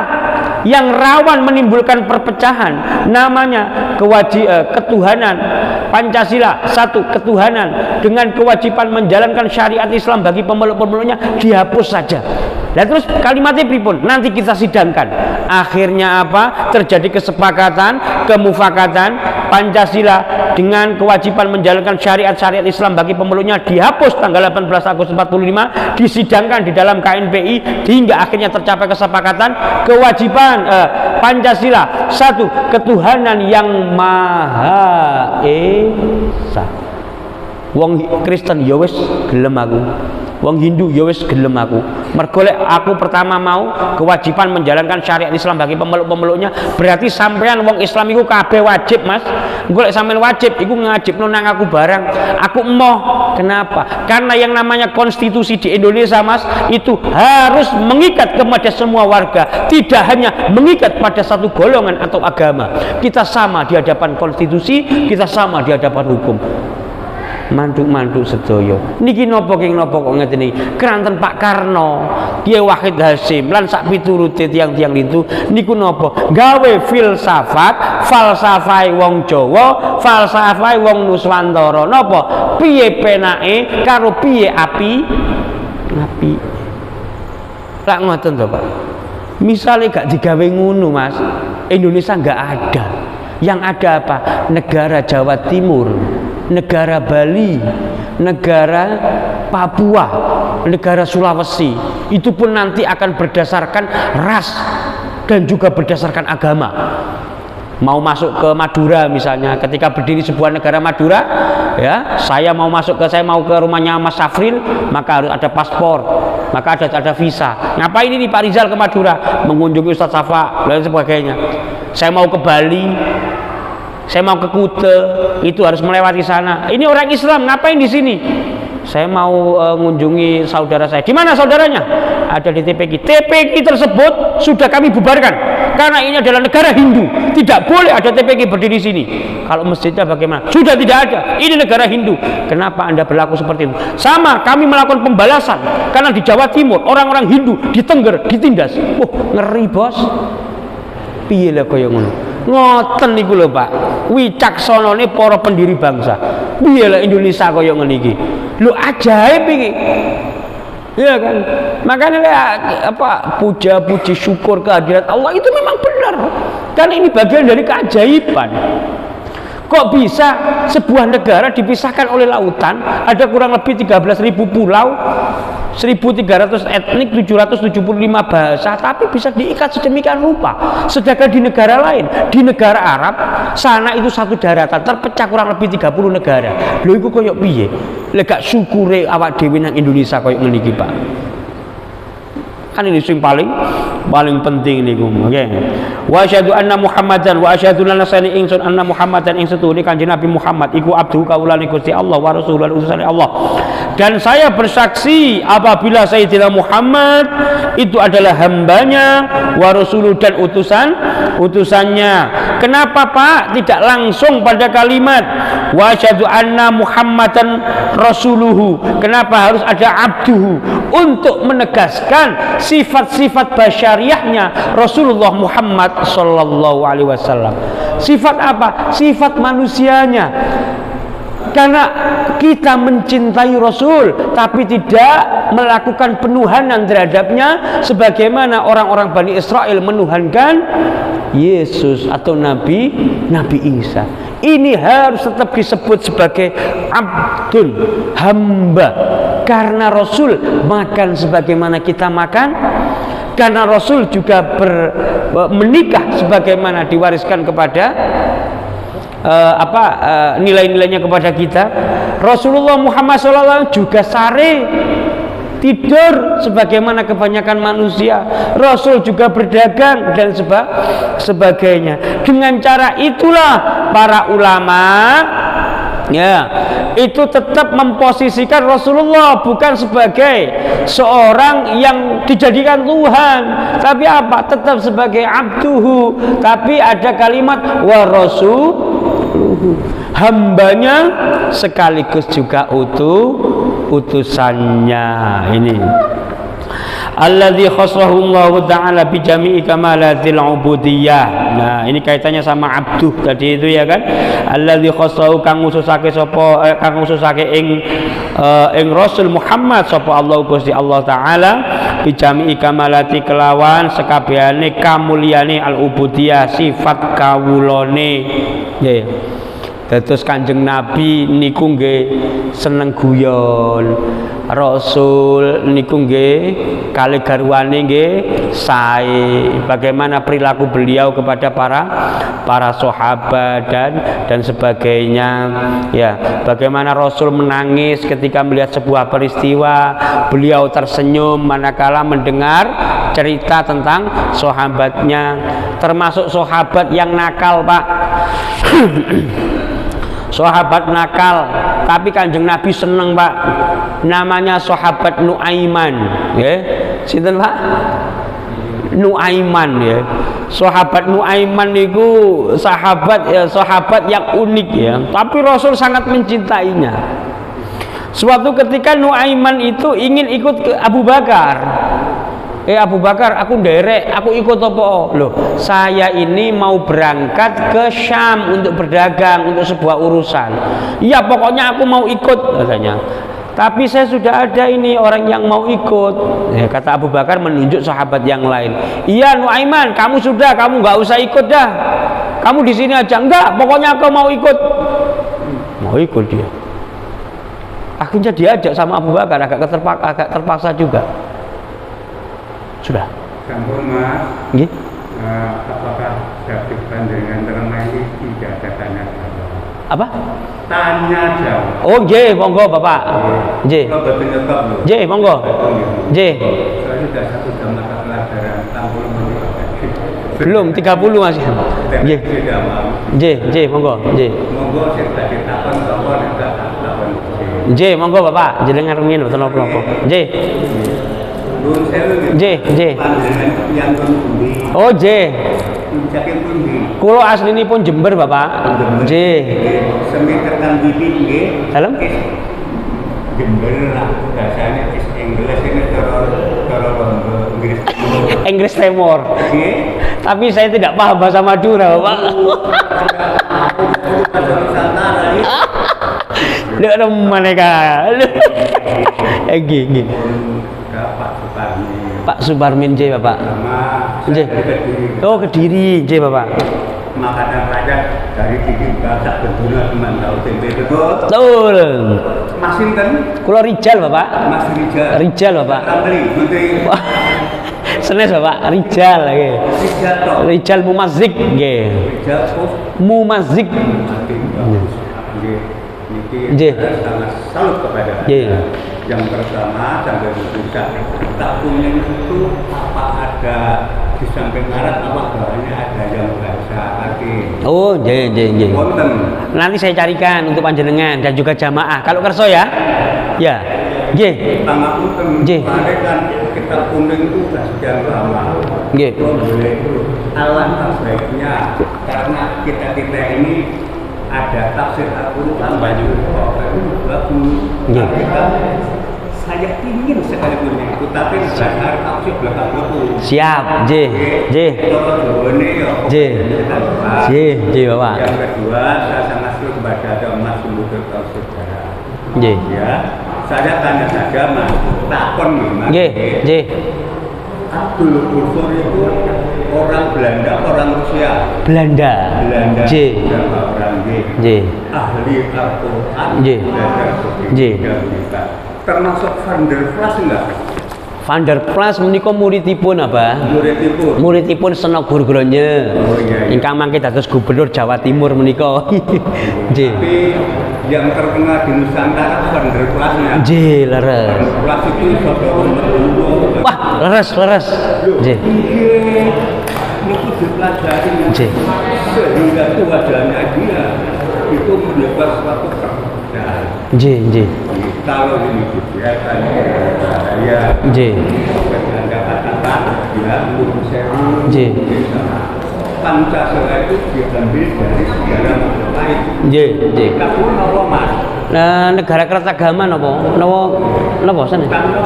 yang rawan menimbulkan perpecahan, namanya ketuhanan. Pancasila, 1, ketuhanan dengan kewajiban menjalankan syariat Islam bagi pemeluk-pemeluknya dihapus saja. Dan terus kalimatnya pripun? Nanti kita sidangkan. Akhirnya apa? Terjadi kesepakatan, kemufakatan, Pancasila dengan kewajiban menjalankan syariat-syariat Islam bagi pemeluknya dihapus tanggal 18 Agustus 45, disidangkan di dalam KNPI hingga akhirnya tercapai kesepakatan kewajiban Pancasila, 1, ketuhanan yang Maha Esa. Wong Kristen ya wis gelem aku. Wong Hindu ya wis gelem aku. Mergo lek aku pertama mau kewajiban menjalankan syariat Islam bagi pemeluk-pemeluknya, berarti sampean wong Islam iku kabeh wajib, Mas. Engko lek sampean wajib iku ngajibno nang aku barang. Aku emoh. Kenapa? Karena yang namanya konstitusi di Indonesia, Mas, itu harus mengikat kepada semua warga, tidak hanya mengikat pada satu golongan atau agama. Kita sama di hadapan konstitusi, kita sama di hadapan hukum. Mantuk-mantuk sedoyo niki nopo kok ngeten iki keranten Pak Karno, Kiai Wahid Hasyim lan sak piturute tiang-tiang itu niku nopo gawe falsafai wong Jawa, falsafai wong Nuswantara. Nopo piye penake karo piye api lak ngoten to Pak. Misale gak digawe ngono, Mas, Indonesia nggak ada. Yang ada apa? Negara Jawa Timur, negara Bali, negara Papua, negara Sulawesi, itu pun nanti akan berdasarkan ras dan juga berdasarkan agama. Mau masuk ke Madura misalnya, ketika berdiri sebuah negara Madura, ya, saya mau ke rumahnya Mas Safril, maka harus ada paspor, maka ada visa. Ngapain ini Pak Rizal ke Madura? Mengunjungi Ustadz Safa dan sebagainya. Saya mau ke Bali, saya mau ke Kute, itu harus melewati sana. Ini orang Islam, ngapain di sini? Saya mau mengunjungi saudara saya. Di mana saudaranya? Ada di TPQ. TPQ tersebut sudah kami bubarkan karena ini adalah negara Hindu. Tidak boleh ada TPQ berdiri di sini. Kalau masjidnya bagaimana? Sudah tidak ada. Ini negara Hindu. Kenapa Anda berlaku seperti itu? Sama, kami melakukan pembalasan karena di Jawa Timur orang-orang Hindu ditengger, ditindas. Ngeri, Bos. Piye lah kaya ngono. Ngoten niku lho Pak. Wicaksanane para pendiri bangsa. Piye lah Indonesia kaya ngene iki. Lho ajaib iki. Ya kan? Makanya puja-puji syukur kehadirat Allah itu memang benar. Karena ini bagian dari keajaiban. Kok bisa sebuah negara dipisahkan oleh lautan, ada kurang lebih 13.000 pulau, 1.300 etnik, 775 bahasa, tapi bisa diikat sedemikian rupa. Sedangkan di negara lain, di negara Arab, sana itu satu daratan, terpecah kurang lebih 30 negara. Lho iku koyo piye? Lek gak syukure awak dhewe nang Indonesia koyo ngene iki, Pak. Kan ini sing paling penting niku. Nggih. Wa asyhadu anna Muhammadan wa asyhadu lana sani ingsun anna Muhammadan ing setune Kanjeng Nabi Muhammad iku abdu kaulane Gusti Allah wa rasulul utusane Allah. Dan saya bersaksi apabila Sayyidina Muhammad itu adalah hambanya wa rasulul dan utusannya. Kenapa Pak tidak langsung pada kalimat wa asyhadu anna Muhammadan rasuluhu? Kenapa harus ada abduhu untuk menegaskan sifat-sifat basyariahnya Rasulullah Muhammad sallallahu alaihi wasallam. Sifat apa? Sifat manusianya. Karena kita mencintai Rasul tapi tidak melakukan penuhanan terhadapnya sebagaimana orang-orang Bani Israel menuhankan Yesus atau Nabi Isa. Ini harus tetap disebut sebagai abdun, hamba. Karena Rasul makan sebagaimana kita makan, karena Rasul juga menikah sebagaimana diwariskan kepada nilai-nilainya kepada kita. Rasulullah Muhammad SAW juga sare, tidur sebagaimana kebanyakan manusia. Rasul juga berdagang dan sebagainya. Dengan cara itulah para ulama itu tetap memposisikan Rasulullah bukan sebagai seorang yang dijadikan Tuhan, tapi apa? Tetap sebagai abduhu, tapi ada kalimat wa rasuluhu, hambanya sekaligus juga utusannya. Ini alladzi khassahu Allah taala bi jami'i kamalatil ubudiyah. Nah, ini kaitannya sama abduh tadi itu ya kan. Alladzi khassahu kang ngususake ing Rasul Muhammad sapa Allah Gusti Allah taala bi jami'i kamalati kelawan sekabehane kamulyane al ubudiyah, sifat kawulane. Nggih. Dados Kanjeng Nabi niku nggih seneng guyon. Rasul niku nggih kalih garwane nggih sae. Bagaimana perilaku beliau kepada para sahabat dan sebagainya. Ya, bagaimana Rasul menangis ketika melihat sebuah peristiwa, beliau tersenyum manakala mendengar cerita tentang sahabatnya, termasuk sahabat yang nakal, Pak. Sahabat nakal, tapi Kanjeng Nabi seneng, Pak. Namanya sahabat Nuaiman, ya. Sinten, Pak? Nuaiman, ya. Sahabat Nuaiman itu sahabat yang unik, ya. Tapi Rasul sangat mencintainya. Suatu ketika Nuaiman itu ingin ikut ke Abu Bakar. Abu Bakar, aku nderek, aku ikut apa? Loh, saya ini mau berangkat ke Syam untuk berdagang, untuk sebuah urusan. Iya, pokoknya aku mau ikut, katanya. Tapi saya sudah ada ini orang yang mau ikut. Ya, kata Abu Bakar menunjuk sahabat yang lain. Iya, Nuaiman, kamu nggak usah ikut dah. Kamu di sini aja. Enggak, pokoknya aku mau ikut. Mau ikut dia. Akhirnya diajak sama Abu Bakar, agak terpaksa juga. Sudah. Sampun Mas. Nggih. Apakah David panjenengan terang ini tidak ada tanya jawab? Apa? Tanya jawab. Oh, nggih, monggo Bapak. Nggih. Kalau betul nyetop lho. Nggih, monggo. Nggih. Saya sudah 1 jam mata pelajaran 60 menit. Belum 30 Mas. Nggih. Nggih, monggo. Nggih. Monggo sing tadi takon apa nek tak takon. Nggih, monggo Bapak. Jenengan rumiyin mboten napa-napa. Nggih. Nggih, nggih. Oh, nggih. Kulo aslinipun Jember, Bapak. Nggih. Semi tekan bibi nggih. Dalem? Jember lah bahasane Inggris ini cara Inggris. Inggris Timur. Nggih. Tapi saya tidak paham bahasa Madura, Bapak. Lek mereka. Nggih. Pak Suparmin J, Bapak. J. Oh, Kediri J, Bapak. Makanan rakyat dari bikin bahasa Benduna teman tahu tempe betul. Betul. Mas Sinten? Kulo Rijal, Bapak. Mas Rijal. Rijal, Bapak. Menteri. Senes, Bapak. Rijal nggih. Rijal Mumazik nggih. Rijal Mumazik. Niki sangat salut kepada Anda. Yang pertama sampai bisa tak punya itu apa ada di samping ngarat apa bahannya ada yang bahasa asing. Oh, nggih. Wonten. Nanti saya carikan untuk panjenengan dan juga jamaah. Kalau kerso ya. Ya. Nggih. Pangapunten. Nggih. Kan kitab kuning itu sudah sekian lama. Nggih. Alangkah baiknya karena kita ini ada tafsir Al-Quran banyak bagus. Saya ingin sekali punya itu, tapi belajar tafsir belakang itu. Siap, J. Bapak. Yang kedua, saya sangat setuju kepada Mas Lutut Saudara. Ya, saya tanya saja Mas, takon memang. J. Abdul Ghafur itu orang Belanda, orang Rusia. Belanda. J. Orang J. Ahli Al-Quran. J. Termasuk Van der Plas enggak? Van der Plas menika muridipun apa? Muridipun Senogur Gronye. Oh iya. Ingkang mangke dados gubernur Jawa Timur menika. J. Tapi yang terkenal di Nusantara Van der Plasnya. J, leres. Van der Plas itu saudara mertua. Wah, leres. J. Itu dipelajari. J. Sehingga itu wajahnya dia itu menyebar suatu perbedaan. J. Kalau ini dibiarkan saya J. Anda katakan dia seru. J. Pancasila itu diambil dari sejarah lain. J. Kamu apa Mas? Negara Kertagama napa sana? Karena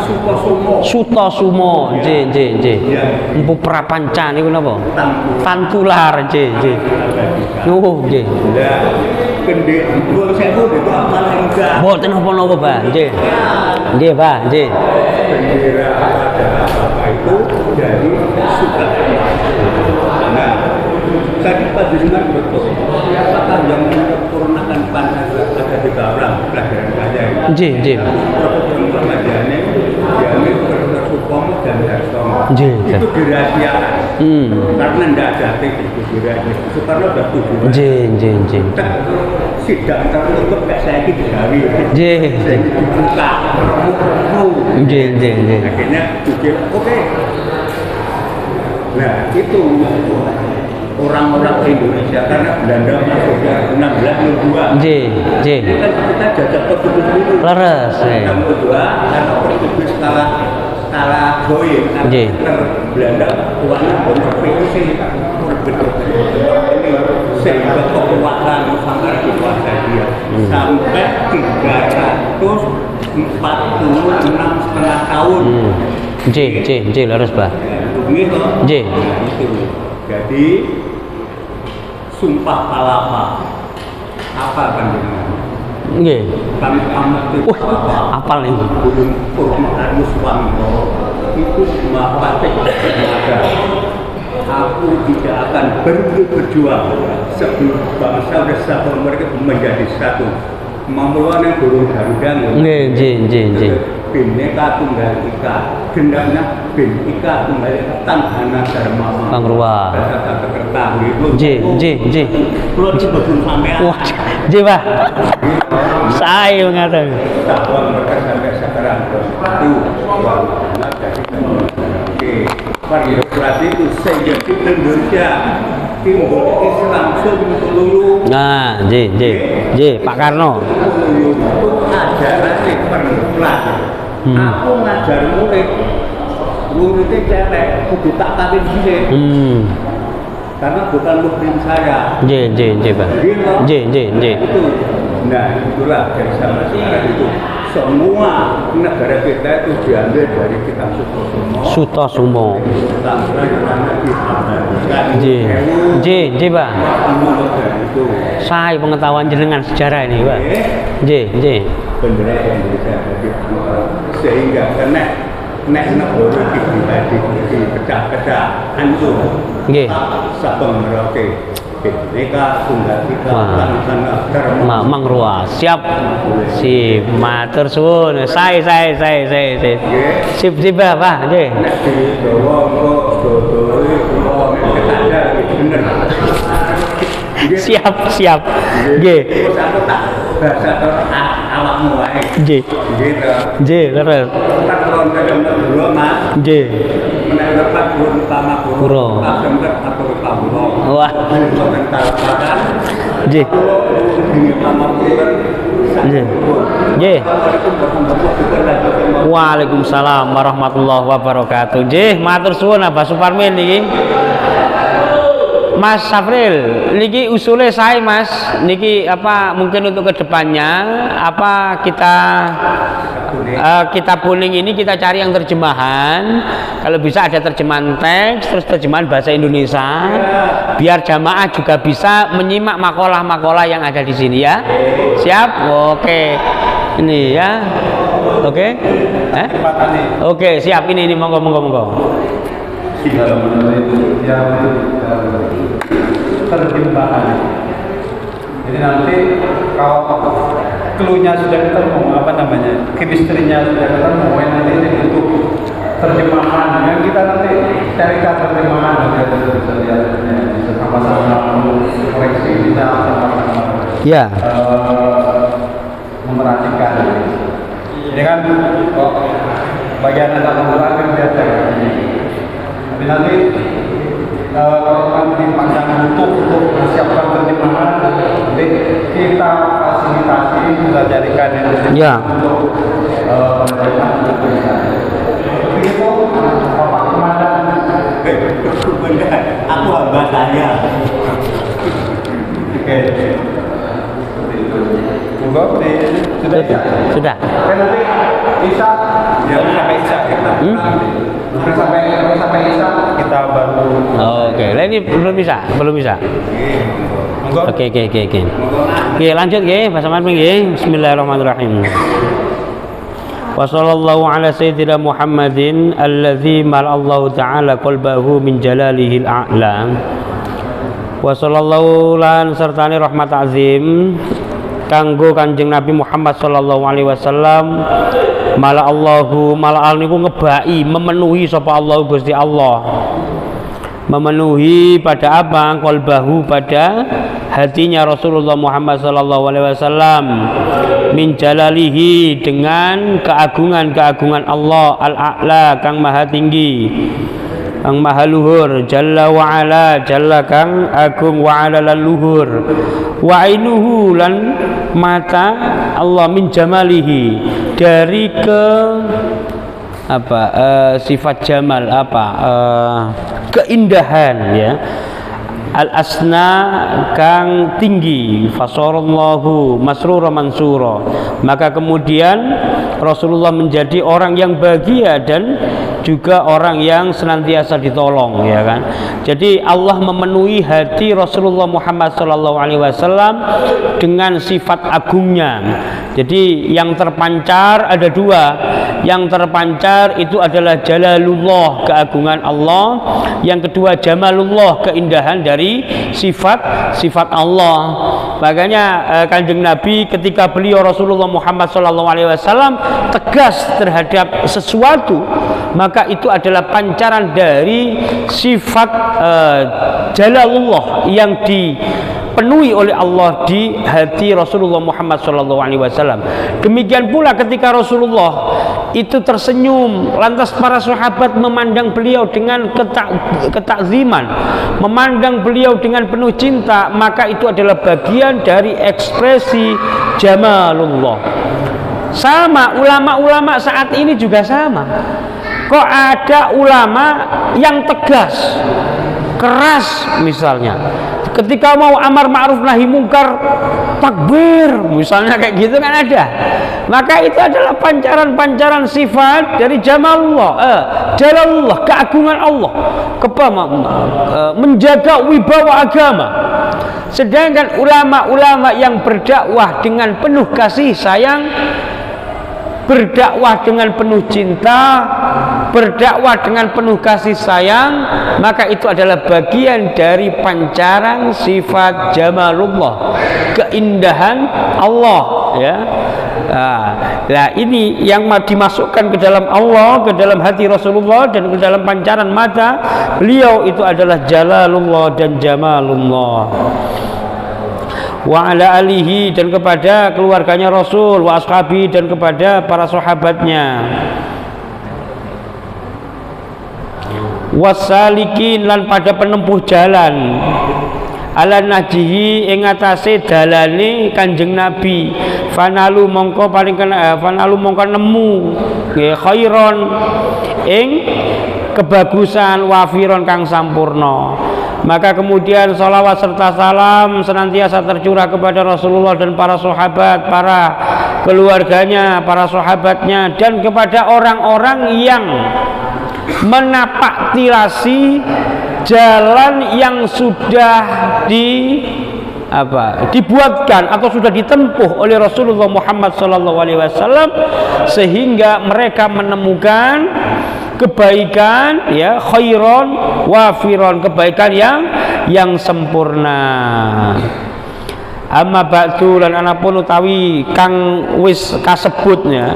Sutosumo. J. Empu Prapanca niku napa? Tantular. J. Oh, J. Gede, gol sewu itu apa enggak? Mboten napa-napa, Pak. Nggih. Nggih, Pak. Nggih. Bendera adalah Bapak itu dari Soekarno. Nah, tadi Pak Jenderal betul. Apakah yang menyempurnakan Nggih, nggih. Ramadannya diambil Profesor Supomo dan Darsono. Nggih. Itu dirahasiakan. Karena tidak ada itu dirahasiakan. Soekarno sudah setuju. Nggih. Sidang tertutup kayak saya ini digawi. Nggih. Saya ini dibuka. Nggih. Akhirnya pikir, oke. Nah, itu orang-orang Indonesia karena Belanda masuknya 1602. Nggih. Kan kita jajah Portugis dulu. Leres. Yang kedua, karena Portugis kalah join, Belanda uangnya berproduksi sehingga kekuatan Nusantara dikuasai dia sampai 346,5 tahun. Nggih, leres, Pak. Nggih. Jadi Sumpah Palapa apa kan dengan Nggih. kami amat itu apal ini. Gunung Purwokerto Swanto itu mengatakan ada aku tidak akan berhenti berjuang sebelum bangsa bersatu mereka menjadi satu. Mampuan yang burung garuda Nggih. Bhinneka Tunggal Ika gendangnya Bhinneka Tunggal Ika Tanghana Dharma Pangruwa. kata ketahui Nggih. Kulo disebut sampean. Wah, nggih, Pak. Saya mengatakan. Bahwa mereka sampai sekarang itu anak dari oke, partisipasi itu sehingga di Indonesia timbul Islam seluruh. Nah, nggih, Pak Karno. Itu ajaran permulaan. Aku ngajar muridnya cewek, kudu tak kawin sih. Karena bukan muslim saya. Nggih, Pak. Nggih. Itu. Nah, itulah dari sama sekarang itu semua negara kita itu diambil dari kitab Sutosumo. Nggih, Pak. Saya pengetahuan jenengan sejarah ini, Pak. Nggih. Bendera Indonesia sehingga kena negara di pecah-pecah hancur. Nggih. Sabang Merauke. Bhinneka Tunggal Ika Tanghana Dharma Pangruwa. Siap. Sip, matur suwun. Saya. Sip, Pak. Nggih. Nek di Jawa kok dodole kula ketanda bener. Siap. Nggih. Terus aku tak bahasa awakmu wae. Nggih. Nggih, leres. Tak ron dulu Mas. Nggih. Nek lepas guru utama guru. Sempat aku tahu. Wah. Nggih. Nggih. Waalaikumsalam warahmatullahi wabarakatuh. Nggih, matur suwun Abah Suparmin niki. Mas Safril, niki usulnya saya Mas, niki apa mungkin untuk kedepannya apa kitab kuning ini kita cari yang terjemahan, kalau bisa ada terjemahan teks, terus terjemahan bahasa Indonesia, biar jamaah juga bisa menyimak makalah-makalah yang ada di sini ya. Siap? Oke, ini ya. Oke, Oke, siap ini monggo. Kita menurut yang terjemahan. Jadi nanti kalau clue-nya sudah ketemu, chemistry-nya sudah ketemu, nanti untuk terjemahan yang kita nanti carikan terjemahan agar bisa lihatnya, bisa sama-sama koreksi, bisa sama-sama memerhatikan. Ini kan bagian anak mengurangi biasa. Tapi nanti kalau nanti panjang untuk mempersiapkan terjemahan, nanti kita fasilitasi, kita jadikan ya. Untuk begitu Bapak Komandan. Aku hamba saya. Oke. Sudah. Nanti bisa sampai Isya kita. Sampai Isya kita baru. Oke, lah ini belum bisa. Oke. Oke, lanjut nggih, Pak Saman nggih. Bismillahirrahmanirrahim. Wa sallallahu ala sayyidina Muhammadin alladzi mal'allahu ta'ala qalbahu min jalalihil a'la. Wa sallallahu lan sertane rahmat azim kanggo Kanjeng Nabi Muhammad sallallahu alaihi wasallam. Malah niku ngebai memenuhi sapa Allah Gusti Allah. Memenuhi pada apa? Qalbahu, pada hatinya Rasulullah Muhammad sallallahu alaihi wasallam, min jalalihi, dengan keagungan Allah al-a'la kang maha tinggi, kang maha luhur, jalla wa ala, jalla kang agung, wa ala lan luhur, wa ainuhu lan mata Allah, min jamalihi, dari sifat jamal, keindahan, ya, al-asna kang tinggi, fasorallahu masrura mansura, maka kemudian Rasulullah menjadi orang yang bahagia dan juga orang yang senantiasa ditolong, ya kan. Jadi Allah memenuhi hati Rasulullah Muhammad SAW dengan sifat agungnya. Jadi yang terpancar ada dua. Yang terpancar itu adalah jalalullah, keagungan Allah. Yang kedua jamalullah, keindahan dari sifat Allah. Makanya Kanjeng Nabi ketika beliau Rasulullah Muhammad SAW tegas terhadap sesuatu, maka itu adalah pancaran dari sifat jalalullah yang dipenuhi oleh Allah di hati Rasulullah Muhammad SAW. Demikian pula ketika Rasulullah itu tersenyum, lantas para sahabat memandang beliau dengan ketakziman, memandang beliau dengan penuh cinta, maka itu adalah bagian dari ekspresi jamalullah. Sama ulama-ulama saat ini juga sama. Kok ada ulama yang tegas, keras misalnya, ketika mau amar ma'ruf nahi mungkar takbir misalnya, kayak gitu kan ada. Maka itu adalah pancaran-pancaran sifat dari jamalullah, jalalullah, keagungan Allah, menjaga wibawa agama. Sedangkan ulama-ulama yang berdakwah dengan penuh kasih sayang, berdakwah dengan penuh cinta, berdakwah dengan penuh kasih sayang, maka itu adalah bagian dari pancaran sifat jamalullah, keindahan Allah, ya. Nah, ini yang dimasukkan ke dalam Allah, ke dalam hati Rasulullah dan ke dalam pancaran mata beliau, itu adalah jalalullah dan jamalullah. Wa ala alihi, dan kepada keluarganya Rasul, wa ashabi, dan kepada para sahabatnya, wasalikin, lan pada penempuh jalan, ala najihi, ing atase dalane Kanjeng Nabi, fanalu mongko nemu khairon, ing kebagusan, wafiron kang sampurna. Maka kemudian salawat serta salam senantiasa tercurah kepada Rasulullah dan para sahabat, para keluarganya, para sahabatnya, dan kepada orang-orang yang menapak tirasi jalan yang sudah dibuatkan atau sudah ditempuh oleh Rasulullah Muhammad SAW, sehingga mereka menemukan kebaikan, ya, khairon wafiron, kebaikan yang sempurna. Amma ba'du, lan anapun utawi kang wis kasebutnya,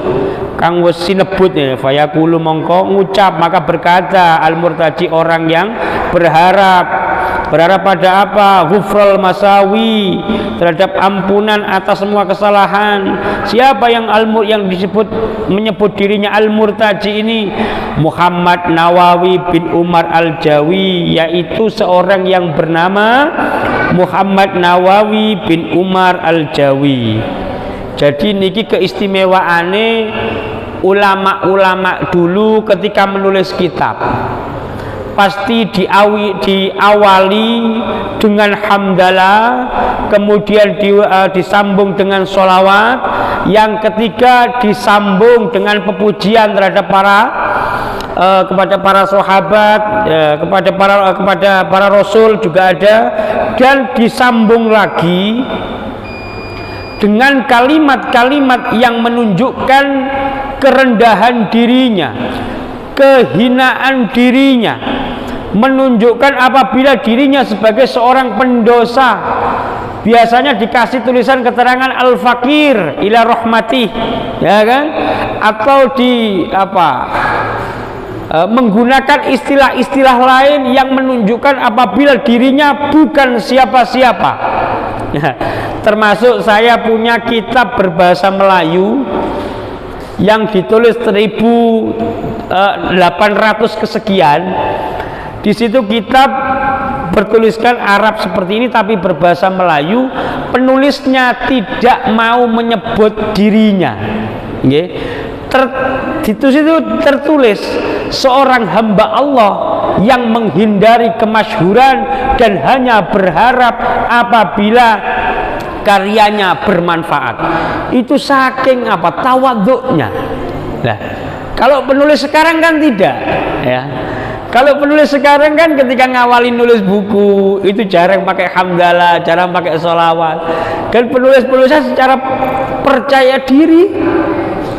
kang wis sinebutnya, fayaqulu mongko ngucap, maka berkata al-murtaji, orang yang berharap pada apa? Ghufral masawi, terhadap ampunan atas semua kesalahan. Siapa yang menyebut dirinya al-murtaji ini? Muhammad Nawawi bin Umar al-Jawi, yaitu seorang yang bernama Muhammad Nawawi bin Umar al-Jawi. Jadi niki keistimewaane ulama-ulama dulu ketika menulis kitab, pasti diawali dengan hamdalah, kemudian disambung dengan sholawat, yang ketiga disambung dengan pepujian terhadap kepada para sahabat, kepada para rasul juga ada, dan disambung lagi dengan kalimat-kalimat yang menunjukkan kerendahan dirinya, kehinaan dirinya, menunjukkan apabila dirinya sebagai seorang pendosa, biasanya dikasih tulisan keterangan al-fakir ila rahmatih, ya kan, atau di apa, menggunakan istilah-istilah lain yang menunjukkan apabila dirinya bukan siapa-siapa. Termasuk saya punya kitab berbahasa Melayu yang ditulis 1800 kesekian. Di situ kitab bertuliskan Arab seperti ini tapi berbahasa Melayu. Penulisnya tidak mau menyebut dirinya. Di situ tertulis seorang hamba Allah yang menghindari kemasyhuran dan hanya berharap apabila karyanya bermanfaat. Itu saking apa, tawaduknya. Nah, kalau penulis sekarang kan tidak, ya. Kalau penulis sekarang kan ketika ngawalin nulis buku itu jarang pakai hamdalah, jarang pakai sholawat. Dan penulisnya secara percaya diri,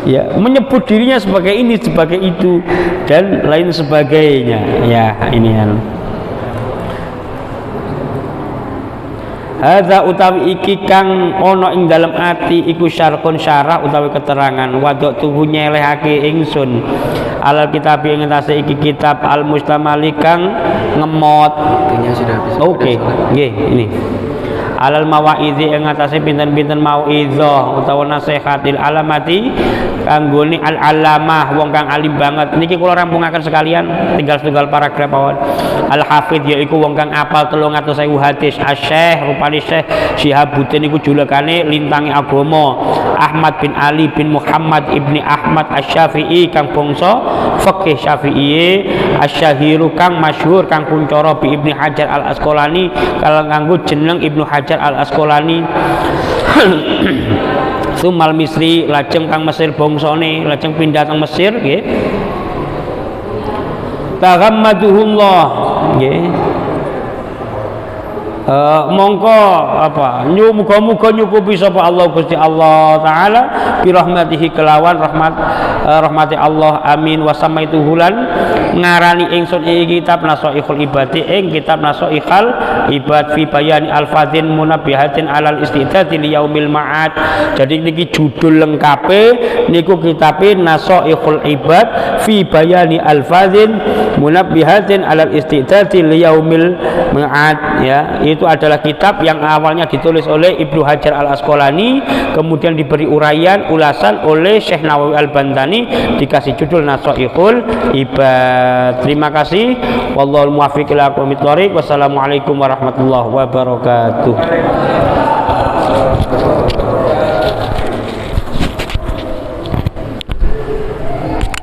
ya, menyebut dirinya sebagai ini, sebagai itu, dan lain sebagainya. Ya, ini kan. Hadza utawi iki kang ana ing dalem ati iku syarqun syarah utawi keterangan wadok tuhu nyelehake ingsun alal kitab ing atase iki kitab al mustamali kang ngemot. Oke, nggih ini. Alal mawaidhi ing atase pinten-pinten mauidhah utawa nasihatil alamati kanggone al alamah wong kang alim banget. Niki kula rampungaken sekalian, tinggal setunggal paragraf mawon. Al hafidh yaiku wong kang apal 300.000 hadis. Asy-Syaikh rupane Syekh Syihabuddin iku julekane lintange agama. Ahmad bin Ali bin Muhammad ibni Ahmad Asy-Syafi'i kang bangsa fikih Syafi'i, asy-syahiru kang masyhur kang kuncara bi Ibni Hajar Al Asqalani kala nganggo jeneng Ibnu Hajar Al Asqalani. Sumal Misri lajeng kang Mesir bangsane, lajeng pindah kang Mesir nggih. Taghammaduhullah nggih. Mongko apa muga-muga nyukupi sapa Allah Gusti Allah taala bi rahmatihi kelawan rahmati Allah, amin. Wasamaitu hulan ngarani ingsun iki kitab Nasaihul Ibadi ing kitab Nasaihul Ibad fi bayani alfadzin munabbihatin alal istidadi li yaumil ma'ad. Jadi niki judul lengkape niku kitabe Nasaihul Ibad fi bayani alfadzin munabbihatin alal istidadi li yaumil ma'ad, ya. Itu adalah kitab yang awalnya ditulis oleh Ibnu Hajar Al Asqalani, kemudian diberi uraian ulasan oleh Syekh Nawawi Al Bantani, dikasih judul Nasaihul Ibad. Terima kasih. Wallahul muwaffiq ila aqwamit thoriq. Wassalamualaikum warahmatullahi wabarakatuh.